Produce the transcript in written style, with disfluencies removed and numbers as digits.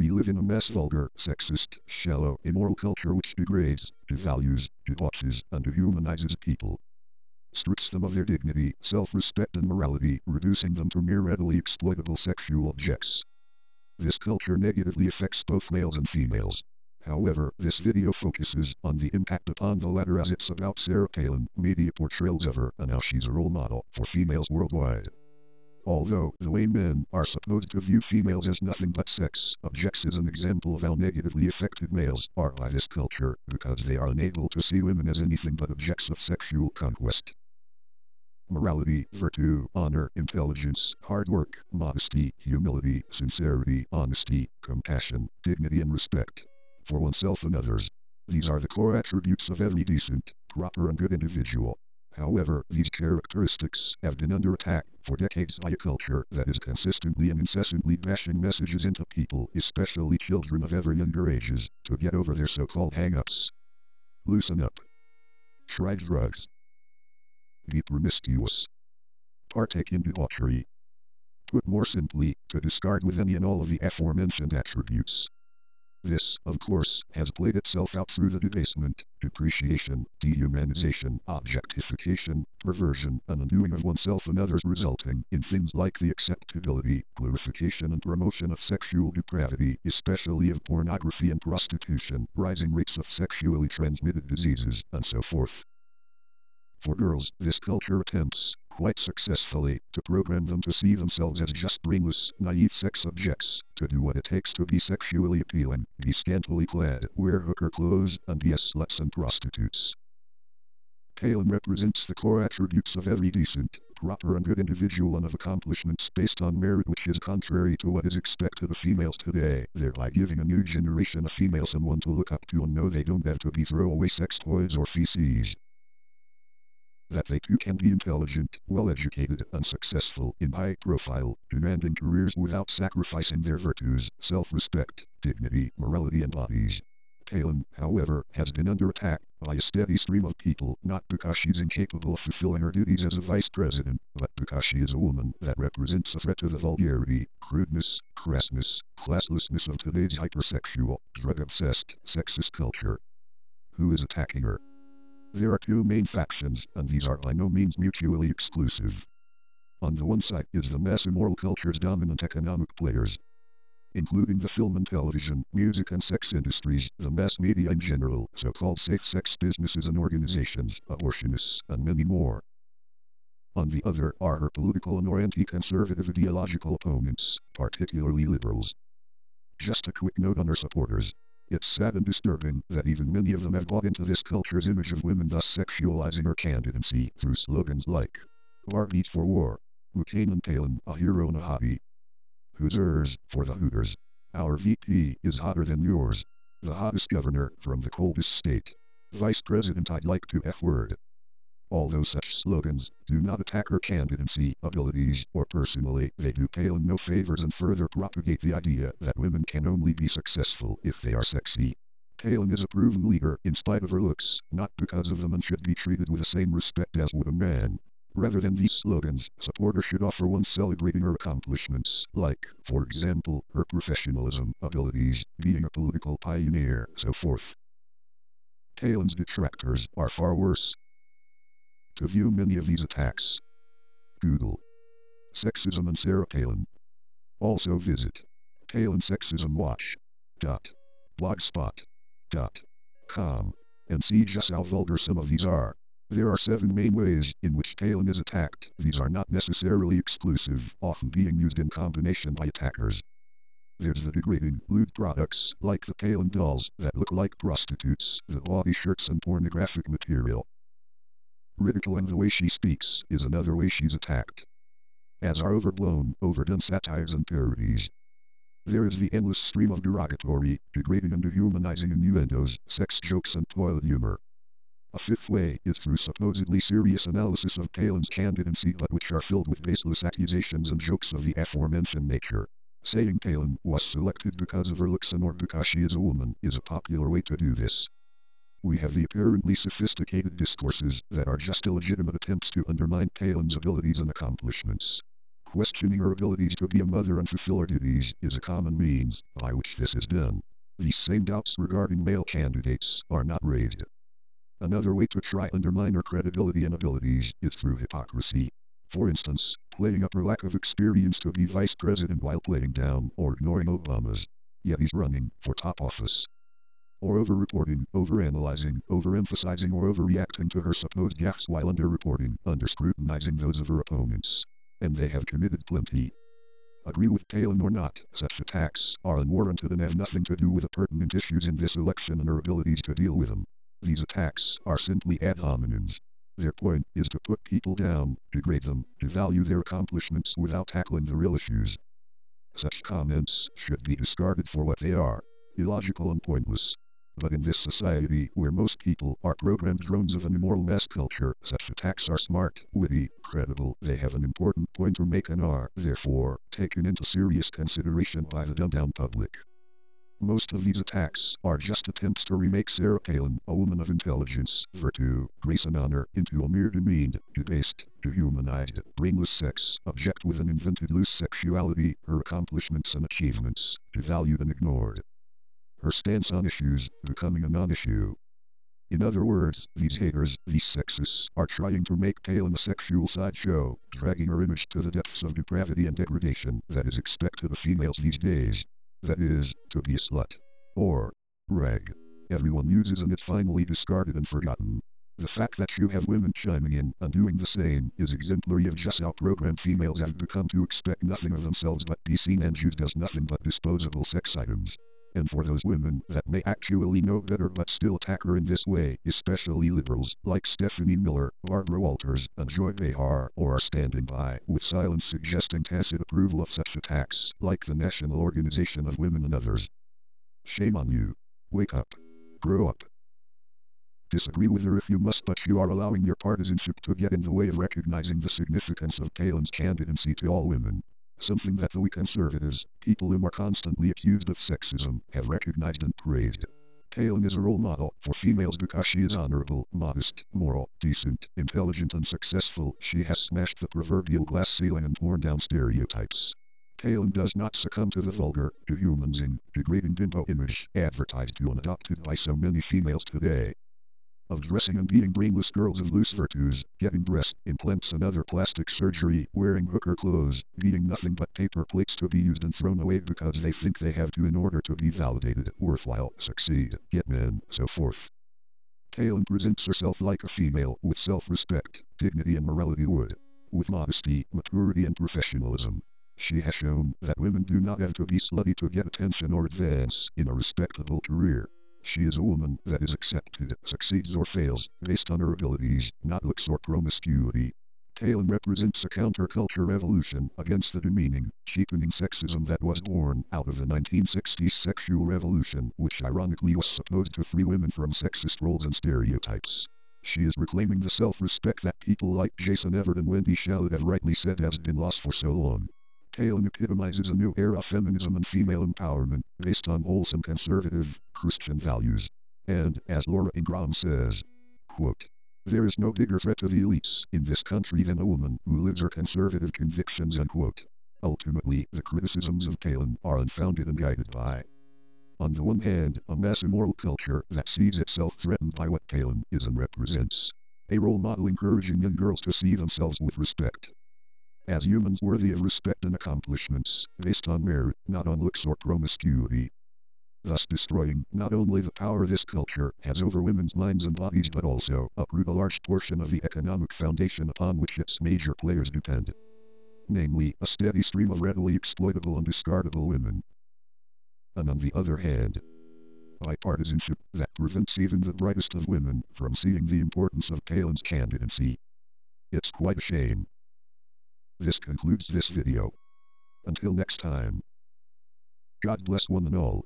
We live in a mass vulgar, sexist, shallow, immoral culture which degrades, devalues, debauches, and dehumanizes people. Strips them of their dignity, self-respect and morality, reducing them to mere readily exploitable sexual objects. This culture negatively affects both males and females. However, this video focuses on the impact upon the latter as it's about Sarah Palin, media portrayals of her, and how she's a role model for females worldwide. Although the way men are supposed to view females as nothing but sex objects is an example of how negatively affected males are by this culture, because they are unable to see women as anything but objects of sexual conquest. Morality, virtue, honor, intelligence, hard work, modesty, humility, sincerity, honesty, compassion, dignity and respect for oneself and others. These are the core attributes of every decent, proper and good individual. However, these characteristics have been under attack for decades by a culture that is consistently and incessantly bashing messages into people, especially children of ever younger ages, to get over their so-called hang-ups. Loosen up. Try drugs. Be promiscuous. Partake in debauchery. Put more simply, to discard with any and all of the aforementioned attributes. This, of course, has played itself out through the debasement, depreciation, dehumanization, objectification, perversion, and undoing of oneself and others, resulting in things like the acceptability, glorification and promotion of sexual depravity, especially of pornography and prostitution, rising rates of sexually transmitted diseases, and so forth. For girls, this culture attempts, quite successfully, to program them to see themselves as just brainless, naive sex objects, to do what it takes to be sexually appealing, be scantily clad, wear hooker clothes, and be as sluts and prostitutes. Palin represents the core attributes of every decent, proper and good individual and of accomplishments based on merit which is contrary to what is expected of females today, thereby giving a new generation of females someone to look up to and know they don't have to be throwaway sex toys or feces. That they too can be intelligent, well-educated, and successful in high-profile, demanding careers without sacrificing their virtues, self-respect, dignity, morality and bodies. Palin, however, has been under attack by a steady stream of people, not because she's incapable of fulfilling her duties as a vice president, but because she is a woman that represents a threat to the vulgarity, crudeness, crassness, classlessness of today's hypersexual, drug-obsessed, sexist culture. Who is attacking her? There are two main factions, and these are by no means mutually exclusive. On the one side is the mass immoral culture's dominant economic players, including the film and television, music and sex industries, the mass media in general, so-called safe sex businesses and organizations, abortionists, and many more. On the other are her political and or anti-conservative ideological opponents, particularly liberals. Just a quick note on her supporters. It's sad and disturbing that even many of them have bought into this culture's image of women, thus sexualizing her candidacy through slogans like Barbie's for war, McCain and Palin, a hero and a hobby. Hooters for the Hooters. Our VP is hotter than yours. The hottest governor from the coldest state. Vice President I'd like to F-word. Although such slogans do not attack her candidacy, abilities, or personally, they do Palin no favors and further propagate the idea that women can only be successful if they are sexy. Palin is a proven leader in spite of her looks, not because of them, and should be treated with the same respect as would a man. Rather than these slogans, supporters should offer one celebrating her accomplishments, like, for example, her professionalism, abilities, being a political pioneer, so forth. Palin's detractors are far worse. To view many of these attacks, Google Sexism and Sarah Palin. Also visit PalinSexismWatch.blogspot.com and see just how vulgar some of these are. There are 7 main ways in which Palin is attacked. These are not necessarily exclusive, often being used in combination by attackers. There's the degrading, lewd products, like the Palin dolls that look like prostitutes, the body shirts and pornographic material. Ridicule and the way she speaks is another way she's attacked, as are overblown, overdone satires and parodies. There is the endless stream of derogatory, degrading and dehumanizing innuendos, sex jokes and toilet humor. A 5th way is through supposedly serious analysis of Palin's candidacy, but which are filled with baseless accusations and jokes of the aforementioned nature. Saying Palin was selected because of her looks and or because she is a woman is a popular way to do this. We have the apparently sophisticated discourses that are just illegitimate attempts to undermine Palin's abilities and accomplishments. Questioning her abilities to be a mother and fulfill her duties is a common means by which this is done. These same doubts regarding male candidates are not raised. Another way to try undermine her credibility and abilities is through hypocrisy. For instance, playing up her lack of experience to be vice president while playing down or ignoring Obama's, yet he's running for top office. Or over-reporting, over-analyzing, overemphasizing or overreacting to her supposed gaffes while under-reporting, under-scrutinizing those of her opponents. And they have committed plenty. Agree with Palin or not, such attacks are unwarranted and have nothing to do with the pertinent issues in this election and her abilities to deal with them. These attacks are simply ad hominems. Their point is to put people down, degrade them, devalue their accomplishments without tackling the real issues. Such comments should be discarded for what they are, illogical and pointless. But in this society, where most people are programmed drones of an immoral mass culture, such attacks are smart, witty, credible, they have an important point to make and are, therefore, taken into serious consideration by the dumbed-down public. Most of these attacks are just attempts to remake Sarah Palin, a woman of intelligence, virtue, grace and honor, into a mere demeaned, debased, dehumanized, brainless sex, object with an invented loose sexuality, her accomplishments and achievements, devalued and ignored. Her stance on issues, becoming a non-issue. In other words, these haters, these sexists, are trying to make Palin a sexual sideshow, dragging her image to the depths of depravity and degradation that is expected of females these days. That is, to be a slut. Or rag. Everyone uses and it's finally discarded and forgotten. The fact that you have women chiming in and doing the same is exemplary of just how programmed females have become to expect nothing of themselves but be seen and used as nothing but disposable sex items. And for those women that may actually know better but still attack her in this way, especially liberals like Stephanie Miller, Barbara Walters, and Joy Behar, or are standing by with silence suggesting tacit approval of such attacks, like the National Organization of Women and others. Shame on you. Wake up. Grow up. Disagree with her if you must, but you are allowing your partisanship to get in the way of recognizing the significance of Palin's candidacy to all women. Something that we conservatives, people who are constantly accused of sexism, have recognized and praised. Palin is a role model for females because she is honorable, modest, moral, decent, intelligent and successful. She has smashed the proverbial glass ceiling and torn down stereotypes. Palin does not succumb to the vulgar, dehumanizing, degrading bimbo image advertised to and adopted by so many females today. Of dressing and being brainless girls of loose virtues, getting breast implants and other plastic surgery, wearing hooker clothes, eating nothing but paper plates to be used and thrown away because they think they have to in order to be validated, worthwhile, succeed, get men, so forth. Palin presents herself like a female with self-respect, dignity and morality would. With modesty, maturity and professionalism. She has shown that women do not have to be slutty to get attention or advance in a respectable career. She is a woman that is accepted, succeeds or fails, based on her abilities, not looks or promiscuity. Palin represents a counterculture revolution against the demeaning, cheapening sexism that was born out of the 1960s sexual revolution, which ironically was supposed to free women from sexist roles and stereotypes. She is reclaiming the self-respect that people like Jason Everett and Wendy Shalhoub have rightly said has been lost for so long. Palin epitomizes a new era of feminism and female empowerment, based on wholesome conservative, Christian values. And, as Laura Ingraham says, quote, "There is no bigger threat to the elites in this country than a woman who lives her conservative convictions," unquote. Ultimately, the criticisms of Palin are unfounded and guided by, on the one hand, a mass immoral culture that sees itself threatened by what Palin is and represents. A role model encouraging young girls to see themselves with respect. As humans worthy of respect and accomplishments, based on merit, not on looks or promiscuity. Thus destroying not only the power this culture has over women's minds and bodies but also uproot a large portion of the economic foundation upon which its major players depend. Namely, a steady stream of readily exploitable and discardable women. And on the other hand, bipartisanship that prevents even the brightest of women from seeing the importance of Palin's candidacy. It's quite a shame. This concludes this video. Until next time. God bless one and all.